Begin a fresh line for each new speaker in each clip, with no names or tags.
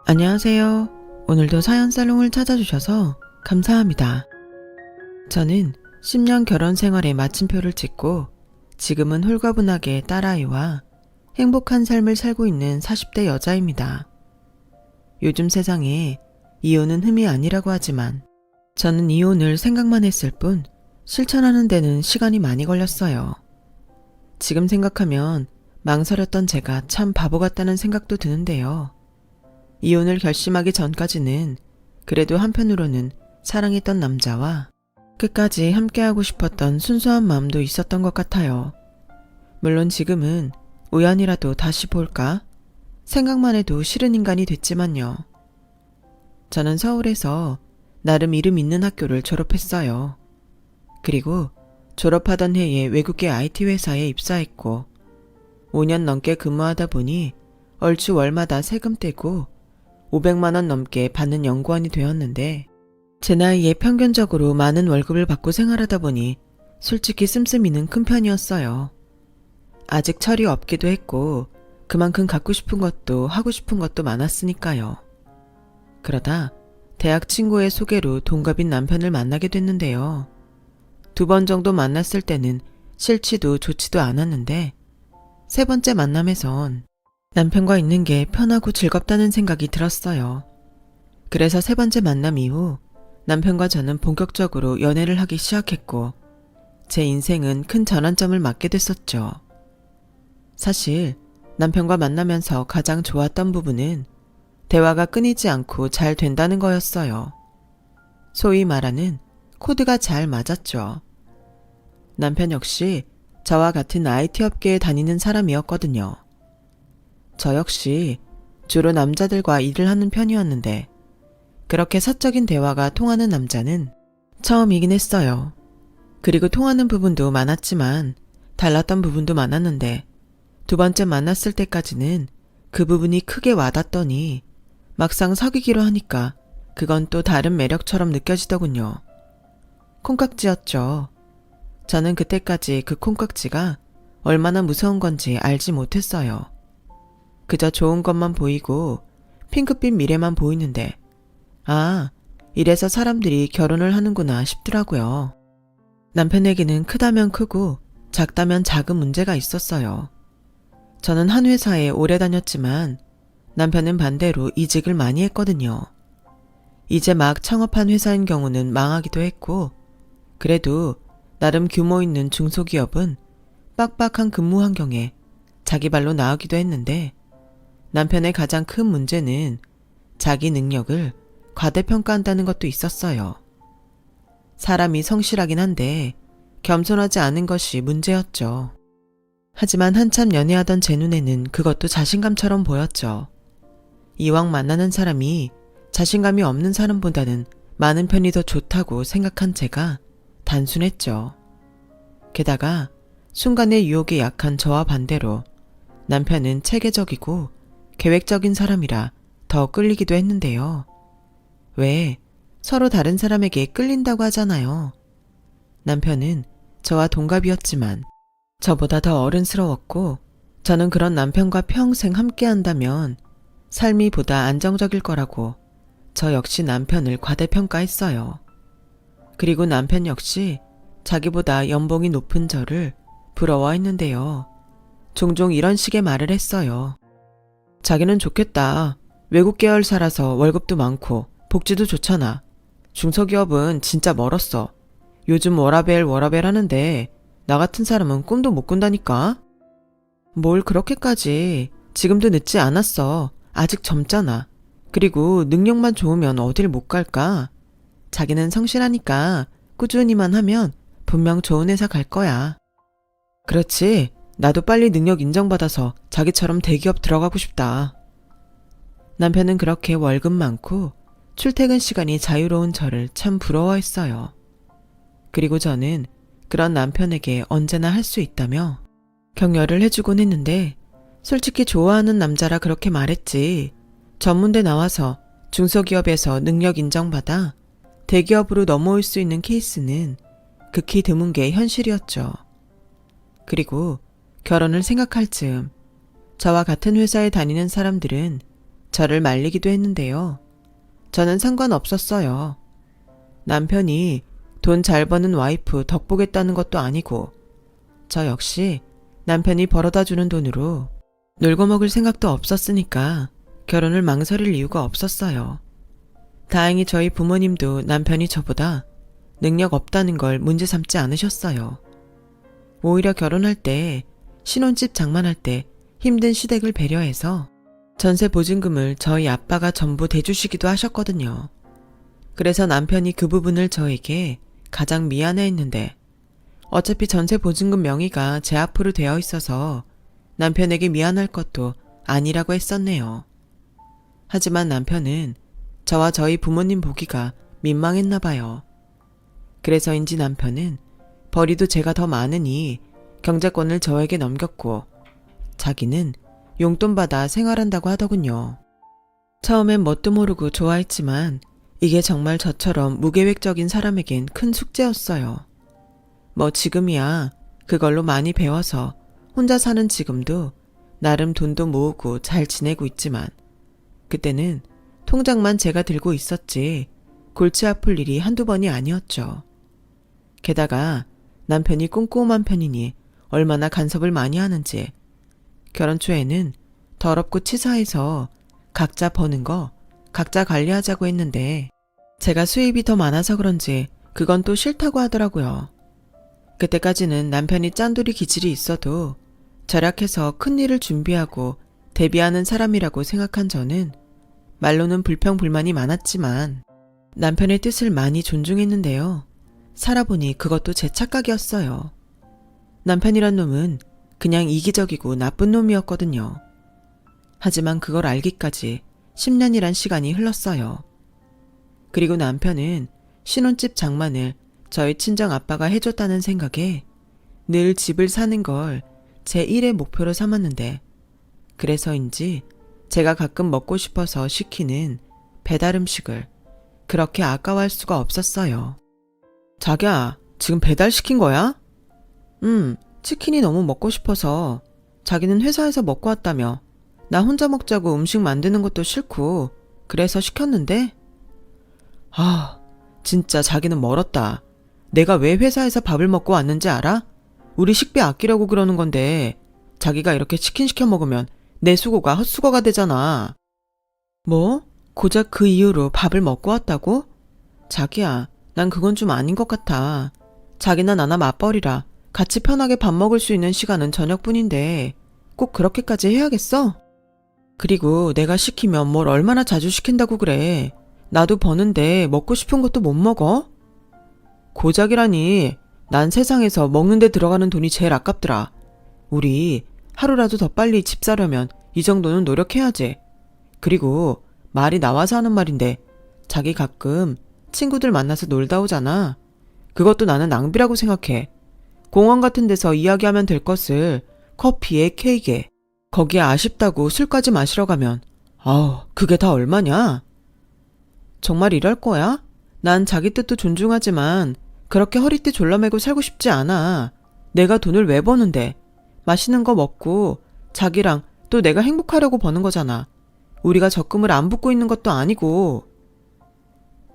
안녕하세요. 오늘도 사연살롱을 찾아주셔서 감사합니다. 저는 10년 결혼 생활에 마침표를 찍고 지금은 홀가분하게 딸아이와 행복한 삶을 살고 있는 40대 여자입니다. 요즘 세상에 이혼은 흠이 아니라고 하지만 저는 이혼을 생각만 했을 뿐 실천하는 데는 시간이 많이 걸렸어요. 지금 생각하면 망설였던 제가 참 바보 같다는 생각도 드는데요. 이혼을 결심하기 전까지는 그래도 한편으로는 사랑했던 남자와 끝까지 함께하고 싶었던 순수한 마음도 있었던 것 같아요. 물론 지금은 우연이라도 다시 볼까? 생각만 해도 싫은 인간이 됐지만요. 저는 서울에서 나름 이름 있는 학교를 졸업했어요. 그리고 졸업하던 해에 외국계 IT 회사에 입사했고 5년 넘게 근무하다 보니 얼추 월마다 세금 떼고 500만 원 넘게 받는 연구원이 되었는데 제 나이에 평균적으로 많은 월급을 받고 생활하다 보니 솔직히 씀씀이는 큰 편이었어요. 아직 철이 없기도 했고 그만큼 갖고 싶은 것도 하고 싶은 것도 많았으니까요. 그러다 대학 친구의 소개로 동갑인 남편을 만나게 됐는데요. 2번 정도 만났을 때는 싫지도 좋지도 않았는데 3번째 만남에선 남편과 있는 게 편하고 즐겁다는 생각이 들었어요. 그래서 3번째 만남 이후 남편과 저는 본격적으로 연애를 하기 시작했고 제 인생은 큰 전환점을 맞게 됐었죠. 사실 남편과 만나면서 가장 좋았던 부분은 대화가 끊이지 않고 잘 된다는 거였어요. 소위 말하는 코드가 잘 맞았죠. 남편 역시 저와 같은 IT 업계에 다니는 사람이었거든요. 저 역시 주로 남자들과 일을 하는 편이었는데 그렇게 사적인 대화가 통하는 남자는 처음이긴 했어요. 그리고 통하는 부분도 많았지만 달랐던 부분도 많았는데 2번째 만났을 때까지는 그 부분이 크게 와닿더니 막상 사귀기로 하니까 그건 또 다른 매력처럼 느껴지더군요. 콩깍지였죠. 저는 그때까지 그 콩깍지가 얼마나 무서운 건지 알지 못했어요. 그저 좋은 것만 보이고 핑크빛 미래만 보이는데 아, 이래서 사람들이 결혼을 하는구나 싶더라고요. 남편에게는 크다면 크고 작다면 작은 문제가 있었어요. 저는 한 회사에 오래 다녔지만 남편은 반대로 이직을 많이 했거든요. 이제 막 창업한 회사인 경우는 망하기도 했고 그래도 나름 규모 있는 중소기업은 빡빡한 근무 환경에 자기 발로 나오기도 했는데 남편의 가장 큰 문제는 자기 능력을 과대평가한다는 것도 있었어요. 사람이 성실하긴 한데 겸손하지 않은 것이 문제였죠. 하지만 한참 연애하던 제 눈에는 그것도 자신감처럼 보였죠. 이왕 만나는 사람이 자신감이 없는 사람보다는 많은 편이 더 좋다고 생각한 제가 단순했죠. 게다가 순간의 유혹에 약한 저와 반대로 남편은 체계적이고 계획적인 사람이라 더 끌리기도 했는데요. 왜? 서로 다른 사람에게 끌린다고 하잖아요. 남편은 저와 동갑이었지만 저보다 더 어른스러웠고 저는 그런 남편과 평생 함께 한다면 삶이 보다 안정적일 거라고 저 역시 남편을 과대평가했어요. 그리고 남편 역시 자기보다 연봉이 높은 저를 부러워했는데요. 종종 이런 식의 말을 했어요. 자기는 좋겠다. 외국 계열사라서 월급도 많고 복지도 좋잖아. 중소기업은 진짜 멀었어. 요즘 워라밸 하는데 나 같은 사람은 꿈도 못 꾼다니까. 뭘 그렇게까지. 지금도 늦지 않았어. 아직 젊잖아. 그리고 능력만 좋으면 어딜 못 갈까? 자기는 성실하니까 꾸준히만 하면 분명 좋은 회사 갈 거야. 그렇지. 나도 빨리 능력 인정받아서 자기처럼 대기업 들어가고 싶다. 남편은 그렇게 월급 많고 출퇴근 시간이 자유로운 저를 참 부러워했어요. 그리고 저는 그런 남편에게 언제나 할 수 있다며 격려를 해주곤 했는데 솔직히 좋아하는 남자라 그렇게 말했지 전문대 나와서 중소기업에서 능력 인정받아 대기업으로 넘어올 수 있는 케이스는 극히 드문 게 현실이었죠. 그리고 결혼을 생각할 즈음 저와 같은 회사에 다니는 사람들은 저를 말리기도 했는데요. 저는 상관없었어요. 남편이 돈 잘 버는 와이프 덕보겠다는 것도 아니고 저 역시 남편이 벌어다 주는 돈으로 놀고 먹을 생각도 없었으니까 결혼을 망설일 이유가 없었어요. 다행히 저희 부모님도 남편이 저보다 능력 없다는 걸 문제 삼지 않으셨어요. 오히려 결혼할 때, 신혼집 장만할 때 힘든 시댁을 배려해서 전세 보증금을 저희 아빠가 전부 대주시기도 하셨거든요. 그래서 남편이 그 부분을 저에게 가장 미안해했는데 어차피 전세 보증금 명의가 제 앞으로 되어 있어서 남편에게 미안할 것도 아니라고 했었네요. 하지만 남편은 저와 저희 부모님 보기가 민망했나 봐요. 그래서인지 남편은 벌이도 제가 더 많으니 경제권을 저에게 넘겼고 자기는 용돈 받아 생활한다고 하더군요. 처음엔 뭣도 모르고 좋아했지만 이게 정말 저처럼 무계획적인 사람에겐 큰 숙제였어요. 뭐 지금이야 그걸로 많이 배워서 혼자 사는 지금도 나름 돈도 모으고 잘 지내고 있지만 그때는 통장만 제가 들고 있었지 골치 아플 일이 한두 번이 아니었죠. 게다가 남편이 꼼꼼한 편이니 얼마나 간섭을 많이 하는지 결혼 초에는 더럽고 치사해서 각자 버는 거 각자 관리하자고 했는데 제가 수입이 더 많아서 그런지 그건 또 싫다고 하더라고요. 그때까지는 남편이 짠돌이 기질이 있어도 절약해서 큰일을 준비하고 대비하는 사람이라고 생각한 저는 말로는 불평불만이 많았지만 남편의 뜻을 많이 존중했는데요. 살아보니 그것도 제 착각이었어요. 남편이란 놈은 그냥 이기적이고 나쁜 놈이었거든요. 하지만 그걸 알기까지 10년이란 시간이 흘렀어요. 그리고 남편은 신혼집 장만을 저희 친정아빠가 해줬다는 생각에 늘 집을 사는 걸 제 1의 목표로 삼았는데 그래서인지 제가 가끔 먹고 싶어서 시키는 배달 음식을 그렇게 아까워할 수가 없었어요. 자기야, 지금 배달시킨 거야? 치킨이 너무 먹고 싶어서. 자기는 회사에서 먹고 왔다며. 나 혼자 먹자고 음식 만드는 것도 싫고 그래서 시켰는데? 아, 진짜 자기는 멀었다. 내가 왜 회사에서 밥을 먹고 왔는지 알아? 우리 식비 아끼려고 그러는 건데 자기가 이렇게 치킨 시켜 먹으면 내 수고가 헛수고가 되잖아. 뭐? 고작 그 이유로 밥을 먹고 왔다고? 자기야, 난 그건 좀 아닌 것 같아. 자기나 나나 맞벌이라 같이 편하게 밥 먹을 수 있는 시간은 저녁뿐인데 꼭 그렇게까지 해야겠어? 그리고 내가 시키면 뭘 얼마나 자주 시킨다고 그래. 나도 버는데 먹고 싶은 것도 못 먹어? 고작이라니. 난 세상에서 먹는 데 들어가는 돈이 제일 아깝더라. 우리 하루라도 더 빨리 집 사려면 이 정도는 노력해야지. 그리고 말이 나와서 하는 말인데 자기 가끔 친구들 만나서 놀다 오잖아. 그것도 나는 낭비라고 생각해. 공원 같은 데서 이야기하면 될 것을 커피에 케이크에 거기에 아쉽다고 술까지 마시러 가면 그게 다 얼마냐? 정말 이럴 거야? 난 자기 뜻도 존중하지만 그렇게 허리띠 졸라매고 살고 싶지 않아. 내가 돈을 왜 버는데? 맛있는 거 먹고 자기랑 또 내가 행복하려고 버는 거잖아. 우리가 적금을 안 붓고 있는 것도 아니고.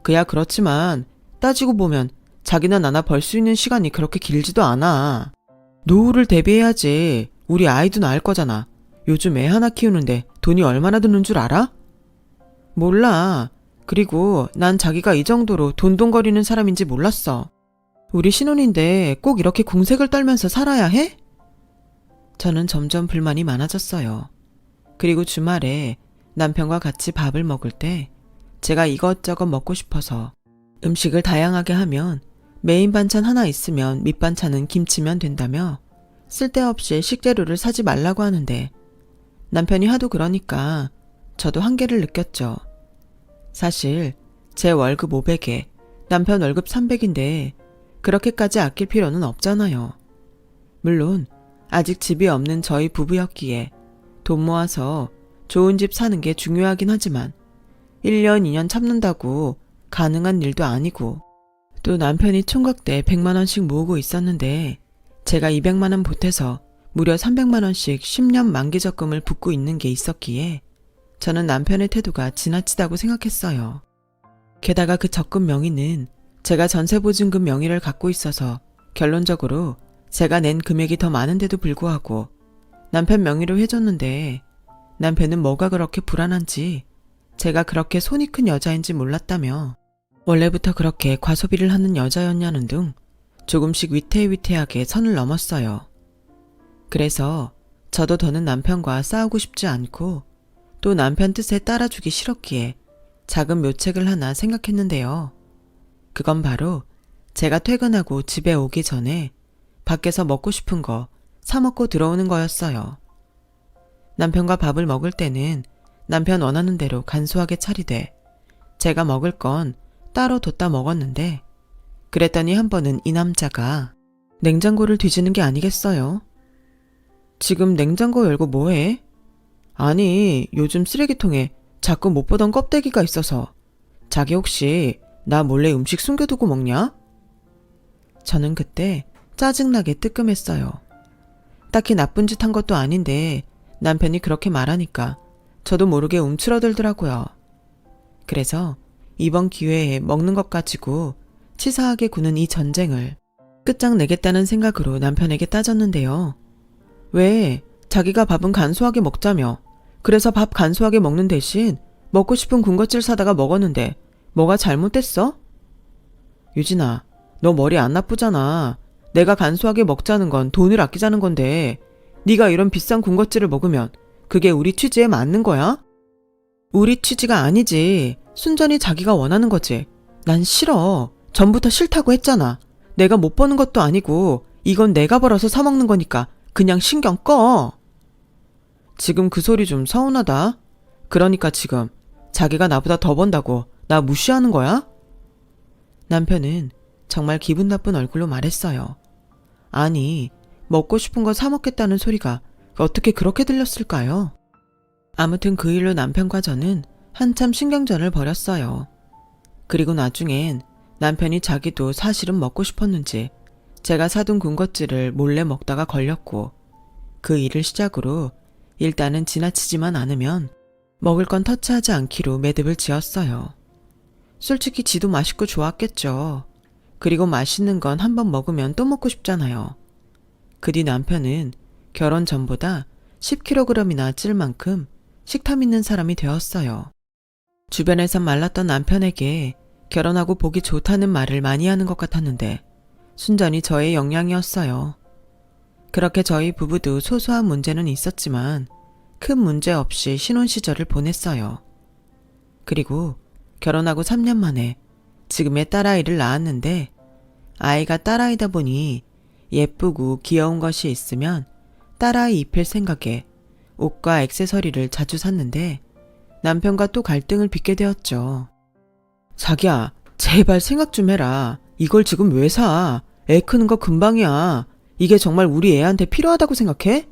그야 그렇지만 따지고 보면 자기나 나나 벌 수 있는 시간이 그렇게 길지도 않아. 노후를 대비해야지. 우리 아이도 낳을 거잖아. 요즘 애 하나 키우는데 돈이 얼마나 드는 줄 알아? 몰라. 그리고 난 자기가 이 정도로 돈돈거리는 사람인지 몰랐어. 우리 신혼인데 꼭 이렇게 궁색을 떨면서 살아야 해? 저는 점점 불만이 많아졌어요. 그리고 주말에 남편과 같이 밥을 먹을 때 제가 이것저것 먹고 싶어서 음식을 다양하게 하면 메인 반찬 하나 있으면 밑반찬은 김치면 된다며 쓸데없이 식재료를 사지 말라고 하는데 남편이 하도 그러니까 저도 한계를 느꼈죠. 사실 제 월급 500에 남편 월급 300인데 그렇게까지 아낄 필요는 없잖아요. 물론 아직 집이 없는 저희 부부였기에 돈 모아서 좋은 집 사는 게 중요하긴 하지만 1년, 2년 참는다고 가능한 일도 아니고 또 남편이 총각 때 100만 원씩 모으고 있었는데 제가 200만 원 보태서 무려 300만 원씩 10년 만기 적금을 붓고 있는 게 있었기에 저는 남편의 태도가 지나치다고 생각했어요. 게다가 그 적금 명의는 제가 전세보증금 명의를 갖고 있어서 결론적으로 제가 낸 금액이 더 많은데도 불구하고 남편 명의로 해줬는데 남편은 뭐가 그렇게 불안한지 제가 그렇게 손이 큰 여자인지 몰랐다며 원래부터 그렇게 과소비를 하는 여자였냐는 등 조금씩 위태위태하게 선을 넘었어요. 그래서 저도 더는 남편과 싸우고 싶지 않고 또 남편 뜻에 따라주기 싫었기에 작은 묘책을 하나 생각했는데요. 그건 바로 제가 퇴근하고 집에 오기 전에 밖에서 먹고 싶은 거 사 먹고 들어오는 거였어요. 남편과 밥을 먹을 때는 남편 원하는 대로 간소하게 차리되 제가 먹을 건 따로 뒀다 먹었는데 그랬더니 한 번은 이 남자가 냉장고를 뒤지는 게 아니겠어요? 지금 냉장고 열고 뭐해? 아니, 요즘 쓰레기통에 자꾸 못 보던 껍데기가 있어서 자기 혹시 나 몰래 음식 숨겨두고 먹냐? 저는 그때 짜증나게 뜨끔했어요. 딱히 나쁜 짓 한 것도 아닌데 남편이 그렇게 말하니까 저도 모르게 움츠러들더라고요. 그래서 이번 기회에 먹는 것 가지고 치사하게 구는 이 전쟁을 끝장내겠다는 생각으로 남편에게 따졌는데요. 왜 자기가 밥은 간소하게 먹자며 그래서 밥 간소하게 먹는 대신 먹고 싶은 군것질 사다가 먹었는데 뭐가 잘못됐어? 유진아, 너 머리 안 나쁘잖아. 내가 간소하게 먹자는 건 돈을 아끼자는 건데 네가 이런 비싼 군것질을 먹으면 그게 우리 취지에 맞는 거야? 우리 취지가 아니지. 순전히 자기가 원하는 거지. 난 싫어. 전부터 싫다고 했잖아. 내가 못 버는 것도 아니고 이건 내가 벌어서 사 먹는 거니까 그냥 신경 꺼. 지금 그 소리 좀 서운하다. 그러니까 지금 자기가 나보다 더 번다고 나 무시하는 거야? 남편은 정말 기분 나쁜 얼굴로 말했어요. 아니, 먹고 싶은 거 사 먹겠다는 소리가 어떻게 그렇게 들렸을까요? 아무튼 그 일로 남편과 저는 한참 신경전을 벌였어요. 그리고 나중엔 남편이 자기도 사실은 먹고 싶었는지 제가 사둔 군것질을 몰래 먹다가 걸렸고 그 일을 시작으로 일단은 지나치지만 않으면 먹을 건 터치하지 않기로 매듭을 지었어요. 솔직히 지도 맛있고 좋았겠죠. 그리고 맛있는 건 한 번 먹으면 또 먹고 싶잖아요. 그 뒤 남편은 결혼 전보다 10kg이나 찔 만큼 식탐 있는 사람이 되었어요. 주변에선 말랐던 남편에게 결혼하고 보기 좋다는 말을 많이 하는 것 같았는데 순전히 저의 영향이었어요. 그렇게 저희 부부도 소소한 문제는 있었지만 큰 문제 없이 신혼 시절을 보냈어요. 그리고 결혼하고 3년 만에 지금의 딸아이를 낳았는데 아이가 딸아이다 보니 예쁘고 귀여운 것이 있으면 딸아이 입힐 생각에 옷과 액세서리를 자주 샀는데 남편과 또 갈등을 빚게 되었죠. 자기야, 제발 생각 좀 해라. 이걸 지금 왜 사? 애 크는 거 금방이야. 이게 정말 우리 애한테 필요하다고 생각해?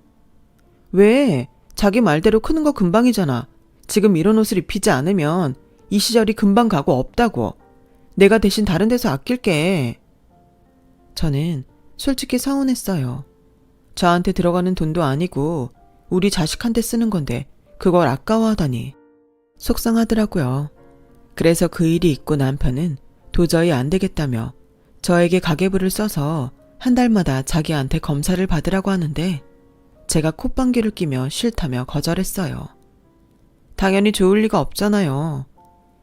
왜? 자기 말대로 크는 거 금방이잖아. 지금 이런 옷을 입히지 않으면 이 시절이 금방 가고 없다고. 내가 대신 다른 데서 아낄게. 저는 솔직히 서운했어요. 저한테 들어가는 돈도 아니고 우리 자식한테 쓰는 건데 그걸 아까워하다니. 속상하더라고요. 그래서 그 일이 있고 남편은 도저히 안 되겠다며 저에게 가계부를 써서 한 달마다 자기한테 검사를 받으라고 하는데 제가 콧방귀를 끼며 싫다며 거절했어요. 당연히 좋을 리가 없잖아요.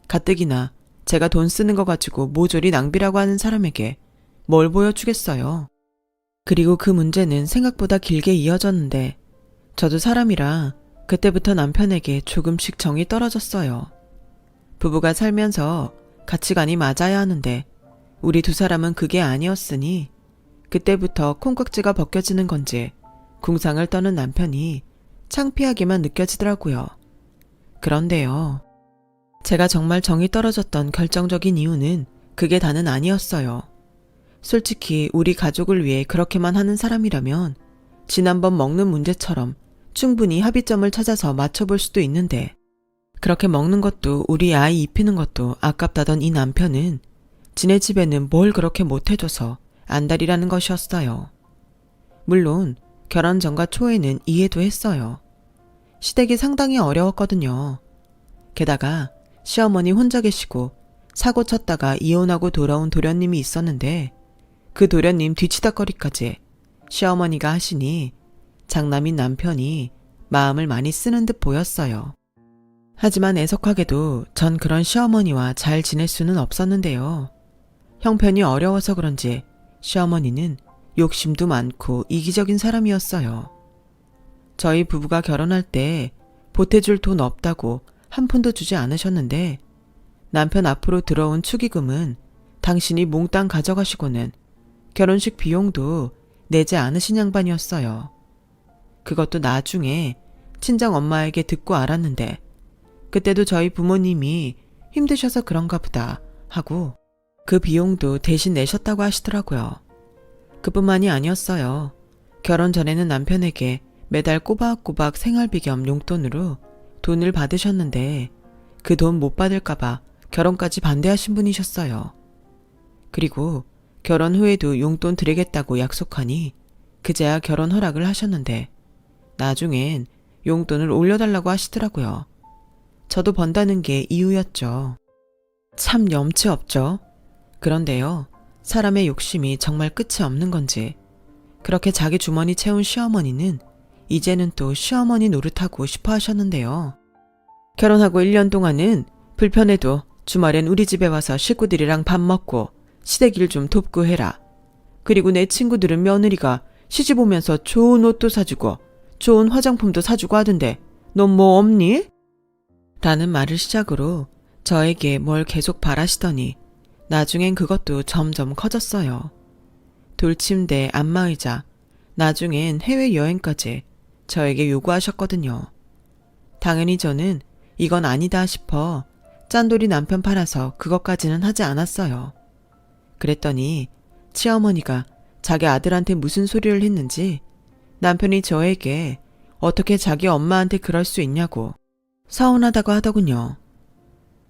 가뜩이나 제가 돈 쓰는 거 가지고 모조리 낭비라고 하는 사람에게 뭘 보여주겠어요. 그리고 그 문제는 생각보다 길게 이어졌는데 저도 사람이라 그때부터 남편에게 조금씩 정이 떨어졌어요. 부부가 살면서 가치관이 맞아야 하는데 우리 두 사람은 그게 아니었으니 그때부터 콩깍지가 벗겨지는 건지 궁상을 떠는 남편이 창피하게만 느껴지더라고요. 그런데요. 제가 정말 정이 떨어졌던 결정적인 이유는 그게 다는 아니었어요. 솔직히 우리 가족을 위해 그렇게만 하는 사람이라면 지난번 먹는 문제처럼 충분히 합의점을 찾아서 맞춰볼 수도 있는데 그렇게 먹는 것도 우리 아이 입히는 것도 아깝다던 이 남편은 지네 집에는 뭘 그렇게 못해줘서 안달이라는 것이었어요. 물론 결혼 전과 초에는 이해도 했어요. 시댁이 상당히 어려웠거든요. 게다가 시어머니 혼자 계시고 사고 쳤다가 이혼하고 돌아온 도련님이 있었는데 그 도련님 뒤치다거리까지 시어머니가 하시니 장남인 남편이 마음을 많이 쓰는 듯 보였어요. 하지만 애석하게도 전 그런 시어머니와 잘 지낼 수는 없었는데요. 형편이 어려워서 그런지 시어머니는 욕심도 많고 이기적인 사람이었어요. 저희 부부가 결혼할 때 보태줄 돈 없다고 한 푼도 주지 않으셨는데 남편 앞으로 들어온 축의금은 당신이 몽땅 가져가시고는 결혼식 비용도 내지 않으신 양반이었어요. 그것도 나중에 친정 엄마에게 듣고 알았는데 그때도 저희 부모님이 힘드셔서 그런가 보다 하고 그 비용도 대신 내셨다고 하시더라고요. 그뿐만이 아니었어요. 결혼 전에는 남편에게 매달 꼬박꼬박 생활비 겸 용돈으로 돈을 받으셨는데 그 돈 못 받을까봐 결혼까지 반대하신 분이셨어요. 그리고 결혼 후에도 용돈 드리겠다고 약속하니 그제야 결혼 허락을 하셨는데 나중엔 용돈을 올려달라고 하시더라고요. 저도 번다는 게 이유였죠. 참 염치 없죠. 그런데요, 사람의 욕심이 정말 끝이 없는 건지 그렇게 자기 주머니 채운 시어머니는 이제는 또 시어머니 노릇하고 싶어 하셨는데요. 결혼하고 1년 동안은 불편해도 주말엔 우리 집에 와서 식구들이랑 밥 먹고 시댁 일 좀 돕고 해라. 그리고 내 친구들은 며느리가 시집 오면서 좋은 옷도 사주고 좋은 화장품도 사주고 하던데 넌 뭐 없니? 라는 말을 시작으로 저에게 뭘 계속 바라시더니 나중엔 그것도 점점 커졌어요. 돌침대, 안마의자, 나중엔 해외여행까지 저에게 요구하셨거든요. 당연히 저는 이건 아니다 싶어 짠돌이 남편 팔아서 그것까지는 하지 않았어요. 그랬더니 치어머니가 자기 아들한테 무슨 소리를 했는지 남편이 저에게 어떻게 자기 엄마한테 그럴 수 있냐고 서운하다고 하더군요.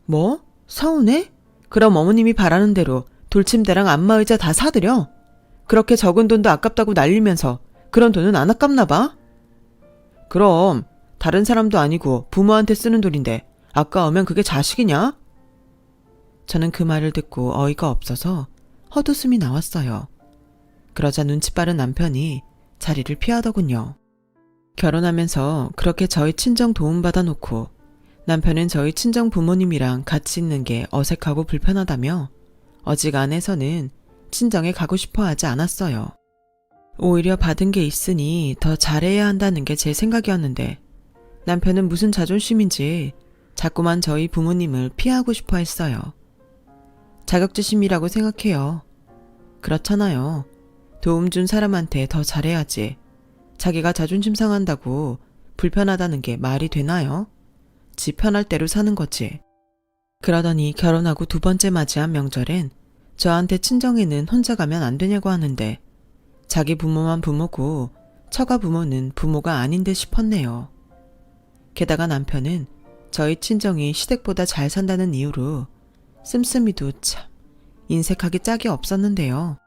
뭐? 서운해? 그럼 어머님이 바라는 대로 돌침대랑 안마의자 다 사드려? 그렇게 적은 돈도 아깝다고 날리면서 그런 돈은 안 아깝나 봐? 그럼 다른 사람도 아니고 부모한테 쓰는 돈인데 아까우면 그게 자식이냐? 저는 그 말을 듣고 어이가 없어서 헛웃음이 나왔어요. 그러자 눈치 빠른 남편이 자리를 피하더군요. 결혼하면서 그렇게 저희 친정 도움받아 놓고 남편은 저희 친정 부모님이랑 같이 있는 게 어색하고 불편하다며 어지간해서는 친정에 가고 싶어 하지 않았어요. 오히려 받은 게 있으니 더 잘해야 한다는 게 제 생각이었는데 남편은 무슨 자존심인지 자꾸만 저희 부모님을 피하고 싶어 했어요. 자격지심이라고 생각해요. 그렇잖아요. 도움 준 사람한테 더 잘해야지. 자기가 자존심 상한다고 불편하다는 게 말이 되나요? 지 편할 대로 사는 거지. 그러더니 결혼하고 2번째 맞이한 명절엔 저한테 친정에는 혼자 가면 안 되냐고 하는데 자기 부모만 부모고 처가 부모는 부모가 아닌 듯 싶었네요. 게다가 남편은 저희 친정이 시댁보다 잘 산다는 이유로 씀씀이도 참 인색하기 짝이 없었는데요.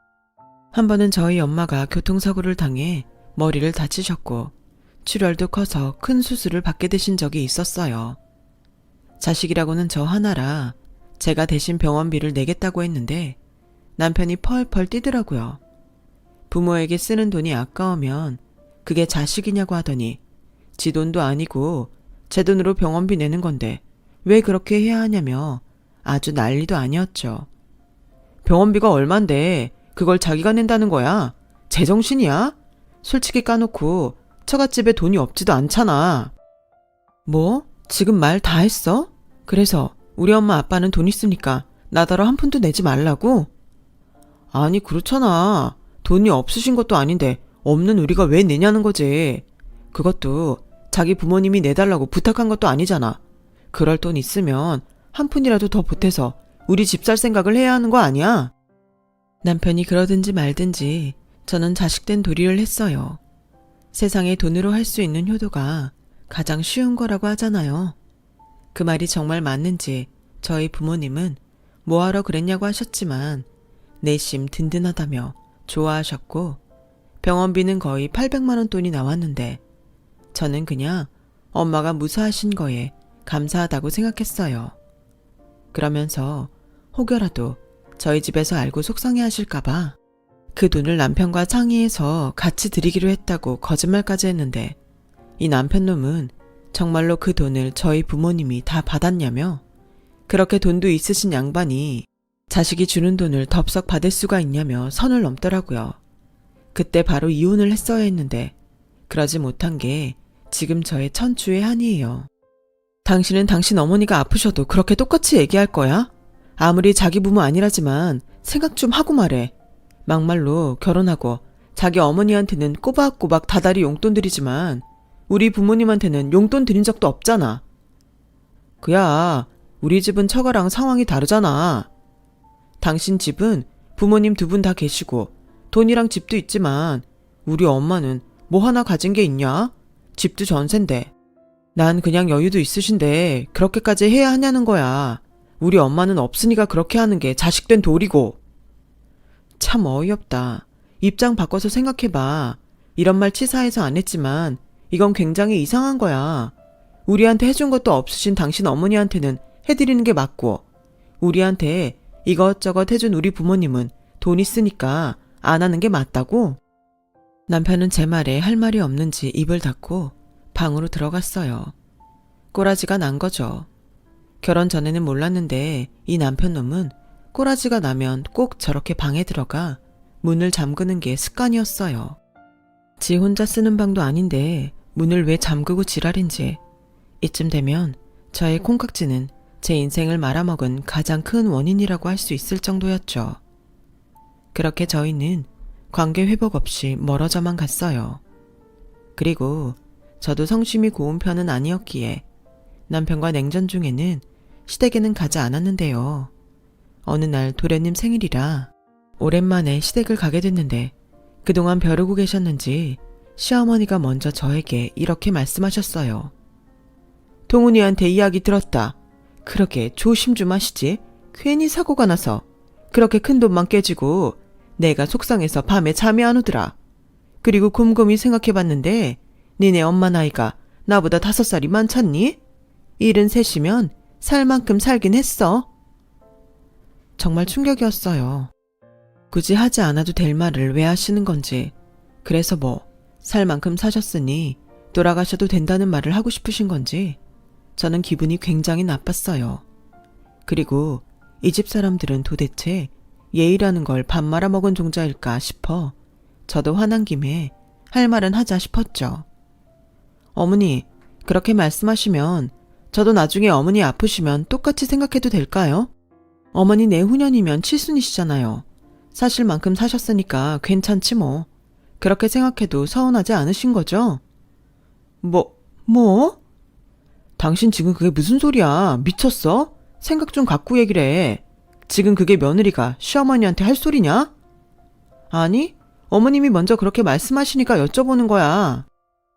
한 번은 저희 엄마가 교통사고를 당해 머리를 다치셨고 출혈도 커서 큰 수술을 받게 되신 적이 있었어요. 자식이라고는 저 하나라 제가 대신 병원비를 내겠다고 했는데 남편이 펄펄 뛰더라고요. 부모에게 쓰는 돈이 아까우면 그게 자식이냐고 하더니 지 돈도 아니고 제 돈으로 병원비 내는 건데 왜 그렇게 해야 하냐며 아주 난리도 아니었죠. 병원비가 얼만데 그걸 자기가 낸다는 거야? 제정신이야? 솔직히 까놓고 처갓집에 돈이 없지도 않잖아. 뭐? 지금 말 다 했어? 그래서 우리 엄마 아빠는 돈 있으니까 나더러 한 푼도 내지 말라고? 아니 그렇잖아. 돈이 없으신 것도 아닌데 없는 우리가 왜 내냐는 거지. 그것도 자기 부모님이 내달라고 부탁한 것도 아니잖아. 그럴 돈 있으면 한 푼이라도 더 보태서 우리 집 살 생각을 해야 하는 거 아니야? 남편이 그러든지 말든지 저는 자식된 도리를 했어요. 세상에 돈으로 할 수 있는 효도가 가장 쉬운 거라고 하잖아요. 그 말이 정말 맞는지 저희 부모님은 뭐하러 그랬냐고 하셨지만 내심 든든하다며 좋아하셨고 병원비는 거의 800만 원 돈이 나왔는데 저는 그냥 엄마가 무사하신 거에 감사하다고 생각했어요. 그러면서 혹여라도 저희 집에서 알고 속상해하실까봐 그 돈을 남편과 상의해서 같이 드리기로 했다고 거짓말까지 했는데 이 남편놈은 정말로 그 돈을 저희 부모님이 다 받았냐며 그렇게 돈도 있으신 양반이 자식이 주는 돈을 덥석 받을 수가 있냐며 선을 넘더라고요. 그때 바로 이혼을 했어야 했는데 그러지 못한 게 지금 저의 천추의 한이에요. 당신은 당신 어머니가 아프셔도 그렇게 똑같이 얘기할 거야? 아무리 자기 부모 아니라지만 생각 좀 하고 말해. 막말로 결혼하고 자기 어머니한테는 꼬박꼬박 다달이 용돈 드리지만 우리 부모님한테는 용돈 드린 적도 없잖아. 그야 우리 집은 처가랑 상황이 다르잖아. 당신 집은 부모님 두 분 다 계시고 돈이랑 집도 있지만 우리 엄마는 뭐 하나 가진 게 있냐? 집도 전세인데. 난 그냥 여유도 있으신데 그렇게까지 해야 하냐는 거야. 우리 엄마는 없으니까 그렇게 하는 게 자식된 도리고. 참 어이없다. 입장 바꿔서 생각해봐. 이런 말 치사해서 안 했지만 이건 굉장히 이상한 거야. 우리한테 해준 것도 없으신 당신 어머니한테는 해드리는 게 맞고 우리한테 이것저것 해준 우리 부모님은 돈 있으니까 안 하는 게 맞다고? 남편은 제 말에 할 말이 없는지 입을 닫고 방으로 들어갔어요. 꼬라지가 난 거죠. 결혼 전에는 몰랐는데 이 남편놈은 꼬라지가 나면 꼭 저렇게 방에 들어가 문을 잠그는 게 습관이었어요. 지 혼자 쓰는 방도 아닌데 문을 왜 잠그고 지랄인지 이쯤 되면 저의 콩깍지는 제 인생을 말아먹은 가장 큰 원인이라고 할 수 있을 정도였죠. 그렇게 저희는 관계 회복 없이 멀어져만 갔어요. 그리고 저도 성심이 고운 편은 아니었기에 남편과 냉전 중에는 시댁에는 가지 않았는데요. 어느 날 도련님 생일이라 오랜만에 시댁을 가게 됐는데 그동안 벼르고 계셨는지 시어머니가 먼저 저에게 이렇게 말씀하셨어요. 동훈이한테 이야기 들었다. 그러게 조심 좀 하시지. 괜히 사고가 나서 그렇게 큰 돈만 깨지고 내가 속상해서 밤에 잠이 안 오더라. 그리고 곰곰이 생각해봤는데 니네 엄마 나이가 나보다 5살이 많잖니? 73이면 살 만큼 살긴 했어. 정말 충격이었어요. 굳이 하지 않아도 될 말을 왜 하시는 건지. 그래서 뭐 살 만큼 사셨으니 돌아가셔도 된다는 말을 하고 싶으신 건지 저는 기분이 굉장히 나빴어요. 그리고 이 집 사람들은 도대체 예의라는 걸 밥 말아먹은 종자일까 싶어 저도 화난 김에 할 말은 하자 싶었죠. 어머니, 그렇게 말씀하시면 저도 나중에 어머니 아프시면 똑같이 생각해도 될까요? 어머니 내후년이면 칠순이시잖아요. 사실 만큼 사셨으니까 괜찮지 뭐. 그렇게 생각해도 서운하지 않으신 거죠? 뭐? 당신 지금 그게 무슨 소리야? 미쳤어? 생각 좀 갖고 얘기를 해. 지금 그게 며느리가 시어머니한테 할 소리냐? 아니, 어머님이 먼저 그렇게 말씀하시니까 여쭤보는 거야.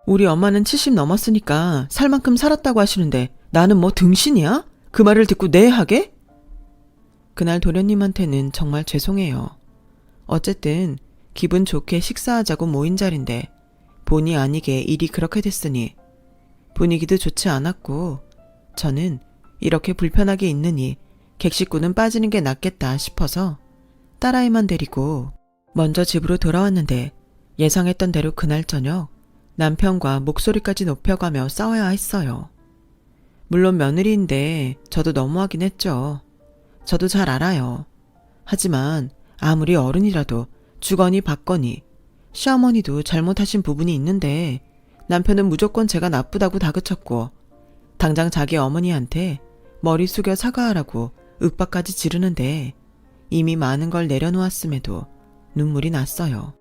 우리 엄마는 70 넘었으니까 살 만큼 살았다고 하시는데 나는 뭐 등신이야? 그 말을 듣고 네 하게? 그날 도련님한테는 정말 죄송해요. 어쨌든 기분 좋게 식사하자고 모인 자리인데 본의 아니게 일이 그렇게 됐으니 분위기도 좋지 않았고 저는 이렇게 불편하게 있느니 객식구는 빠지는 게 낫겠다 싶어서 딸아이만 데리고 먼저 집으로 돌아왔는데 예상했던 대로 그날 저녁 남편과 목소리까지 높여가며 싸워야 했어요. 물론 며느리인데 저도 너무하긴 했죠. 저도 잘 알아요. 하지만 아무리 어른이라도 주거니 받거니 시어머니도 잘못하신 부분이 있는데 남편은 무조건 제가 나쁘다고 다그쳤고 당장 자기 어머니한테 머리 숙여 사과하라고 윽박까지 지르는데 이미 많은 걸 내려놓았음에도 눈물이 났어요.